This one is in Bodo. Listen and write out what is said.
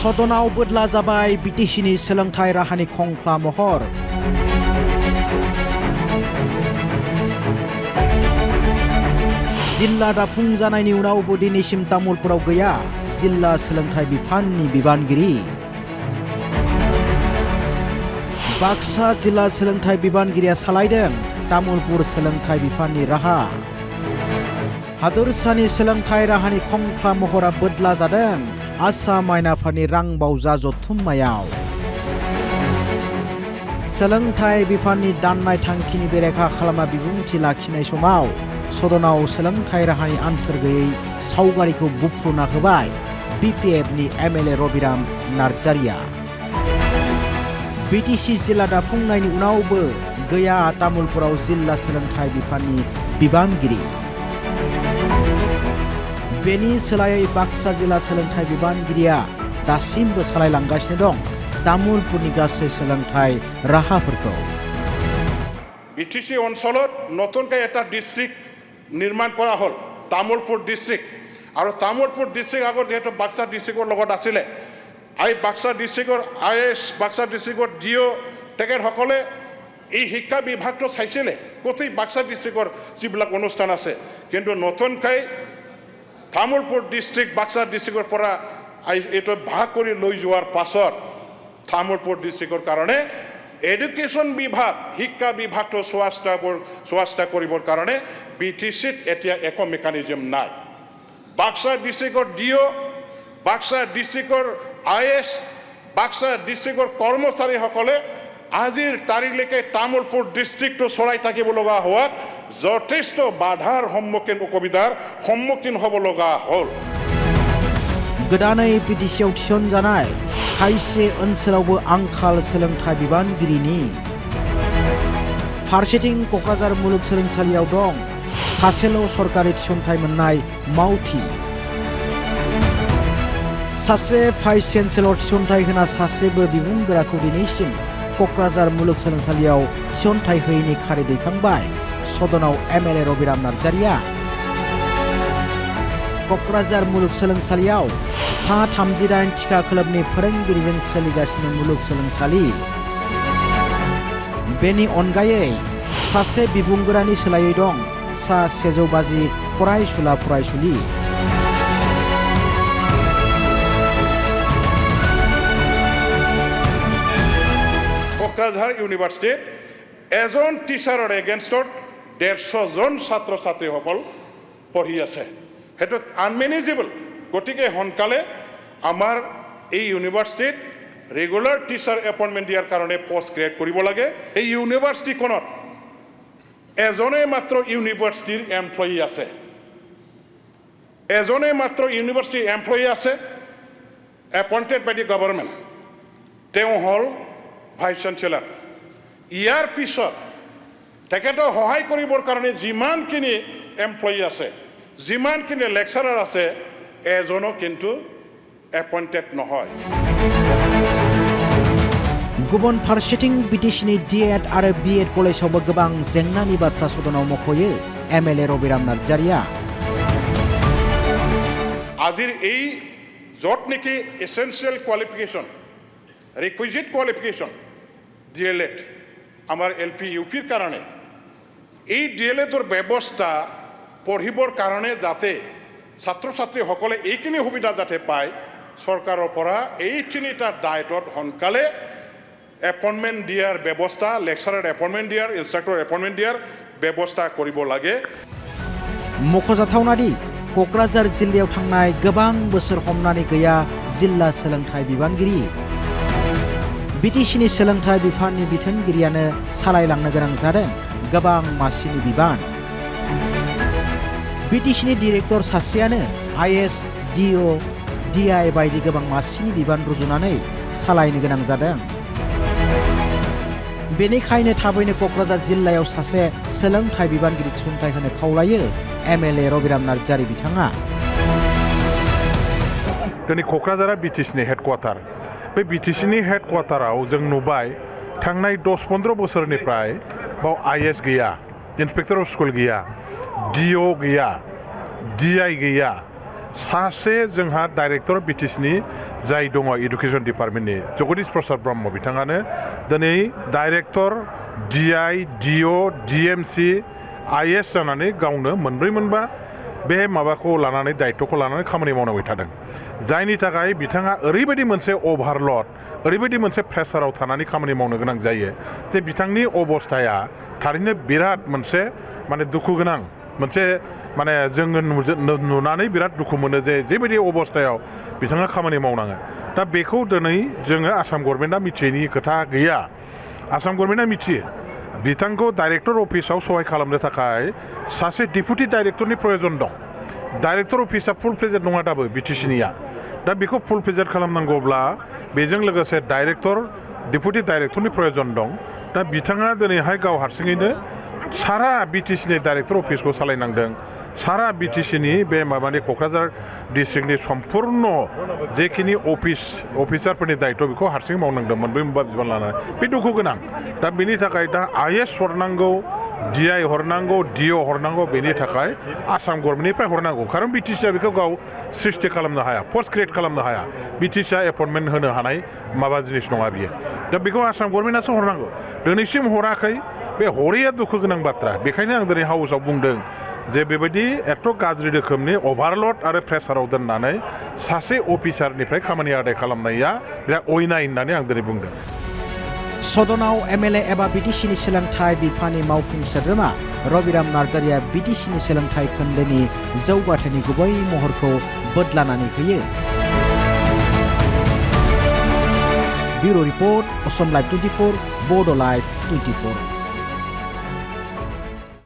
सदनाव बोदला जाबाय बिटिसिनि सोलोंथाइ राहानि खंख्ला महर। जिल्ला दाफुं जानायनि उनावबो दिनैसिम तामुलपुराव गैया जिल्ला सोलोंथाइ बिफाननि बिबानगिरि। बाक्सा जिल्ला सोलोंथाइ बिबानगिरिया सालायदों तामुलपुर सोलोंथाइ बिफाननि राहा। हादोरसानि सोलोंथाइ राहानि खंख्ला महरा बोदला जादों आसाम आयनाफोरनि रां बावजा जथुम्मायाव। सोलोंथाइ बिफाननि दाननाय थांखिनि बेरेखा खालामना बिबुंथि लाखिनाय समाव सदनाव सोलोंथाइ राहानि आन्थोर गैयै सावगारिखौ बुफ्रुना होबाय BPFनि MLA रबिराम नार्जारिया। BTC जिल्ला दाफुंनायनि उनावबो गैया तामुलपुराव जिल्ला सोलोंथाइ बिफाननि बिबानगिरि। बेनि सोलायै बाक्सा जिल्ला सोलोंथाइ बिबानगिरिया दासिमबो सालायलांगासिनो दं तामुलपुरनि गासै सोलोंथाइ राहाफोरखौ। BTC অঞ্চলত নতুনকৈ এটা ডিস্ট্রিক্ট নিৰ্মাণ কৰা হ'ল তামুলপুৰ ডিস্ট্রিক্ট। আৰু তামুলপুৰ ডিস্ট্রিক্ট আগত যেহেতু বাক্সা ডিস্ট্রিক্টৰ লগত আছিলে বাক্সা ডিস্ট্রিক্টৰ IS বাক্সা ডিস্ট্রিক্টৰ DO তেখেতসকলে এই শিক্ষা বিভাগটো চাইছিলে গোটেই বাক্সা ডিস্ট্রিক্টৰ যিবিলাক অনুষ্ঠান আছে। কিন্তু নতুনকৈ তামুলপুৰ ডিস্ট্রিক্ট বাক্সা ডিস্ট্রিক্টৰ পৰা এইটো ভাগ কৰি লৈ যোৱাৰ পাছত তামুলপুৰ ডিস্ট্রিক্টৰ কাৰণে এডুকেশ্যন বিভাগ শিক্ষা বিভাগটো স্বাস্থ্য কৰিবৰ কাৰণে BTCত এতিয়া একো মেকানিজম নাই। বাক্সা ডিস্ট্রিক্টৰ DO বাক্সা ডিস্ট্রিক্টৰ IS বাক্সা ডিস্ট্রিক্টৰ কৰ্মচাৰীসকলে আজিৰ তাৰিখলৈকে তামুলপুৰ ডিস্ট্রিক্টটো চলাই থাকিব লগা হোৱাত যথেষ্ট বাধাৰ অসুবিধাৰ সন্মুখীন হ'ব লগা হ'ল। गोदानै BTCआव थिसनजानाय खायसे ओनसोलावबो आंखाल सोलोंथाइ बिबानगिरिनि। फारसेथिं क'क्राझार मुलुगसोलोंसालियाव दं सासेल' सरकारि थिसनथाइ मोननाय मावथि। सासे भाइस चेन्सेलर थिसनथाइ होना सासेबो बिबुंगोराखौ दिनैसिम क'क्राझार मुलुगसोलोंसालियाव थिसनथाइ होयैनि खारि दैखांबाय सदनाव MLA रबिराम नार्जारिया। क'क्राझार मुलुगसोलोंसालियाव सा 38 थिखा खोलोबनि फोरोंगिरिजों सोलिगासिनो मुलुगसोलोंसालि। बेनि अनगायै सासे बिबुंगोरानि सोलायै दं सा 150 फरायसुला फरायसुलि। क'क्राझार ইউনিভাৰ্চিটিত এজন টিচাৰৰ এগেইনষ্টত 150 জন ছাত্ৰ ছাত্ৰীসকল পঢ়ি আছে। সেইটো আনমেনেজেবল। গতিকে সোনকালে আমাৰ এই ইউনিভাৰ্চিটিত ৰেগুলাৰ টিচাৰ এপইণ্টমেণ্ট দিয়াৰ কাৰণে পোষ্ট ক্ৰিয়েট কৰিব লাগে। এই ইউনিভাৰ্চিটিখনত এজনেই মাত্ৰ ইউনিভাৰ্চিটিৰ এমপ্লয়ী আছে। এজনেই মাত্ৰ ইউনিভাৰ্চিটিৰ এমপ্লয়ী আছে এপইণ্টেড বাই দি গভৰ্ণমেণ্ট। তেওঁ হ'ল ভাইচ চেঞ্চেলাৰ। ইয়াৰ পিছত তেখেতক সহায় কৰিবৰ কাৰণে যিমানখিনি এমপ্লয়ী আছে যিমানখিনি লেকচাৰাৰ আছে এজনো কিন্তু এপইণ্টেড নহয়। गुबुन फारसेथिं BTCनि D.Ed आरो B.Ed कलेजावबो गोबां जेंनानि बाथ्रा सदनाव मख'यो MLA रबिराम नार्जारिया। আজিৰ এই য'ত নেকি এছেঞ্চিয়েল কোৱালিফিকেশ্যন ৰিকুইজিট কোৱালিফিকেশ্যন DLED আমাৰ LP UPৰ কাৰণে এই DLEDৰ ব্যৱস্থা পঢ়িবৰ কাৰণে যাতে ছাত্ৰ ছাত্ৰীসকলে এইখিনি সুবিধা যাতে পায় চৰকাৰৰ পৰা এই তিনিটা দায়িত্বত সোনকালে এপইণ্টমেণ্ট দিয়াৰ ব্যৱস্থা লেকচাৰাৰ এপইণ্টমেণ্ট দিয়াৰ ইনষ্ট্ৰাক্টৰ এপইণ্টমেণ্ট দিয়াৰ ব্যৱস্থা কৰিব লাগে। मख'जाथावनादि क'क्राझार जिल्लायाव थांनाय गोबां बोसोर हमनानै गैया जिल्ला सोलोंथाइ बिबानगिरि। BTCनि सोलोंथाइ बिफाननि बिथोनगिरियानो सालायलांनो गोनां जादों गोबां मासिनि बिबान। BTCनि डिरेक्टर सासेयानो IS, DO, DI बायदि गोबां मासिनि बिबान रुजुनानै सालायनो गोनां जादों। बेनिखायनो थाबैनो क'क्राझार जिल्लायाव सासे सोलोंथाइ बिबानगिरि थिसनथाइ होनो खावलायो MLA रबिराम नार्जारि बिथाङा। दिनै क'क्राझारा BTCनि हेडक्वार्टार। बे BTCनि हेडक्वार्टाराव जों नुबाय थांनाय 10-15 बोसोरनिफ्राय बाव IS गैया, इन्सपेक्टर अफ स्कुल गैया, DO गैया, DI गैया, सासे जोंहा डाइरेक्टर बिटिसिनि जाय दङ एडुकेशन डिपार्टमेन्टनि जगदीश प्रसाद ब्रह्म बिथाङानो दिनै director DI DO DMC IS जानानै गावनो मोनब्रै मोनबा बे माबाखौ लानानै दायित्वखौ लानानै खामानि मावनांबाय थादों जायनि थाखाय बिथाङा ओरैबायदि मोनसे ओभारलड ओरैबायदि मोनसे प्रेसाराव थानानै खामानि मावनो गोनां जायो जे बिथांनि अबस्थाया थारैनो बिराद मोनसे माने दुखु गोनां मोनसे माने जोङो नुनानै बिराद दुखु मोनो जे जेबायदि अबस्थायाव बिथाङा खामानि मावनाङो दा बेखौ दिनै जोङो आसाम गभर्नमेन्टआ मिथियैनि खोथा गैया आसाम गभर्नमेन्टआ मिथियो बिथांखौ डाइरेक्टर अफिसाव सहाय खालामनो थाखाय सासे डिपुटि डाइरेक्टरनि प्रयजन दं डाइरेक्टर अफिसा फुल फ्लेजेड नङा दाबो बिटिसिनिया दा बेखौ फुल फ्लेजेड खालामनांगौब्ला बेजों लोगोसे डाइरेक्टर डिपुटि डाइरेक्टरनि प्रयजन दं दा बिथाङा दिनैहाय गाव हारसिङैनो सारा बिटिसिनि डाइरेक्टर अफिसखौ सालायनांदों सारा बिटिसिनि बे माबानि क'क्राझार डिस्ट्रिक्टनि सम्पुर्ण जेखिनि अफिसारफोरनि दायित्व बेखौ हारसिं मावनांदों मोनब्रै मोनबा बिबान लानानै बे दुखु गोनां दा बेनि थाखाय दा IS हरनांगौ DI हरनांगौ DO हरनांगौ बेनि थाखाय आसाम गभर्नमेन्टनिफ्राय हरनांगौ खारन बिटिसिआ बेखौ गाव सृष्टि खालामनो हाया पस्ट क्रिएट खालामनो हाया बिटिसिआ एपइन्टमेन्ट होनो हानाय माबा जिनिस नङा बियो दा बेखौ आसाम गभर्नमेन्टआसो हरनांगौ दिनैसिम हराखै बे हरैया दुखु गोनां बाथ्रा बेखायनो आं दिनै हाउसआव बुंदों जे बेबायदि एथ' गाज्रि रोखोमनि अभारलड आरो प्रेसाराव दोननानै सासे अफिसारनिफ्राय खामानि आदाय खालामनाया बिराद अयनाय होननानै आं दिनै बुंदों सदनाव MLA एबा बिटिसिनि सोलोंथाइ बिफाननि मावफुं सोद्रोमा रबिराम नार्जारिया बिटिसिनि सोलोंथाइ खोन्दोनि जौगाथायनि गुबै महरखौ बोदलानानै होयो ब्युरो रिपर्ट असम लाइभ 24 बड' लाइभ 24